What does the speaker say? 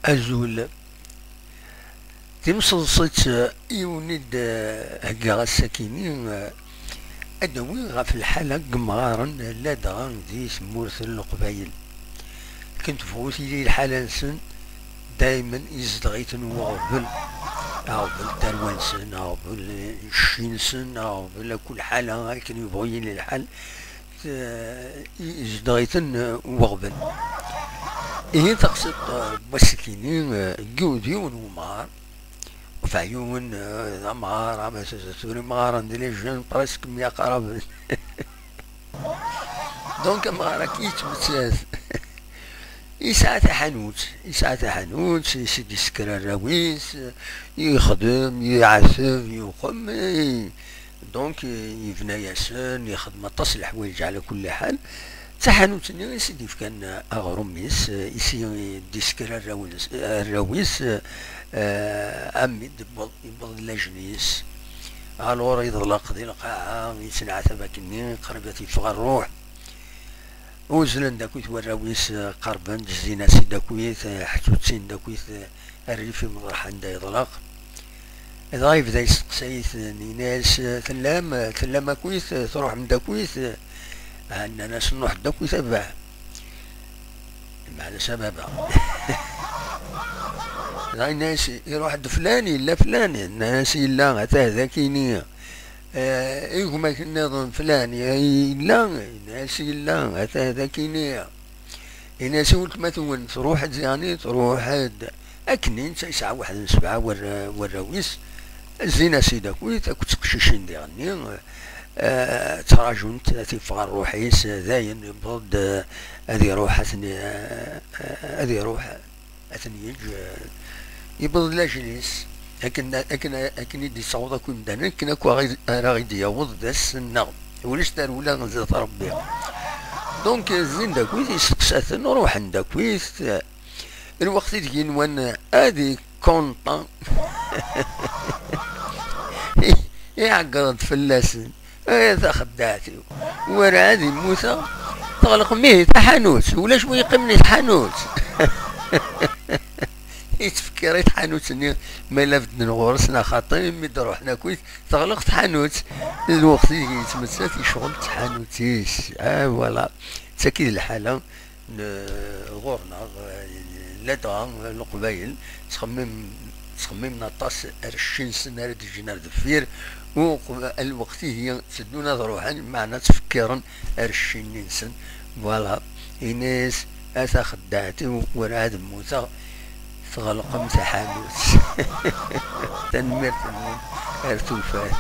أزول تمصلصت يونيد هكا الساكنين أدوي غا في الحالة قمغارا لا دغان دي سمورث القبايل كنت فوتي لي الحالة نسن دايما يزدغيتن وغبل أغبل تروانسن أغبل الشينسن أغبل كل حالة كانوا يبغي لي الحال يزدغيتن وغبل إيه تقصد مسكينين جوديون ومار وفعيون مار عم سوري مار عندي جون برسك ميا قراب دونك مار كي تمثل يساعد حانوت يسد يسكر الراويس يخدم يعسف يقم دونك يبنى ياسن يخدم تصل الحوايج على كل حال تحانوت سيدي كان اغرميس يسي ديسكر الراويس امي يبض لاجنيس الور يضلق دي القاعة يسنع ثباكني قربت يفغى الروح وزلن داكويت والراويس قربان جزينا سي داكويت حتوتسين داكويت الريف مضرحان دا يضلق إذا يبدا يستقسيت ناس ثلام كويت تروح من داكويت عندنا ناس نروح داكويت تبع على سببها الناس يروح عند فلاني لا فلاني الناس لا حتى ذاكينية إيكما كنا فلاني لا الناس لا حتى ذاكينية الناس ولت مثلا تروح يعني تروح أكنين تسعة واحد سبعة والراويس الزينة سيدا كويت كنت قشيشين ديالني تراجون تيفغى الروحيس داين يبرد هذي روح هذي روح أثني يبرد لاجليس لكن يدي صوضة كون دانا كنا كوا راغيدي يوض داس النغم وليش دار ولا غنزات ربي دونك الزين دا كويت يسقسات نروح عند كويت الوقت تجي نوان هادي كونطان يعقرد فلاسن هذا خدعتي ورا هذه موسى تغلق ميه تحانوت ولا شوي يقمني تحانوت يتفكر تحانوت ما لافت نغورسنا خاطر مي روحنا كويت تغلق تحانوت الوقت يتمسات شغل تحانوتيش فوالا تاكيد الحاله غورنا لا دغا القبايل تخمم نطاس 20 سنه راه تجينا دفير والوقت هي تسدونا ضروحا معنا تفكيرا 20 سن فوالا الناس اتا خدعتي ورا هاد الموتى تغلق امتحانات تنمير ارتوفات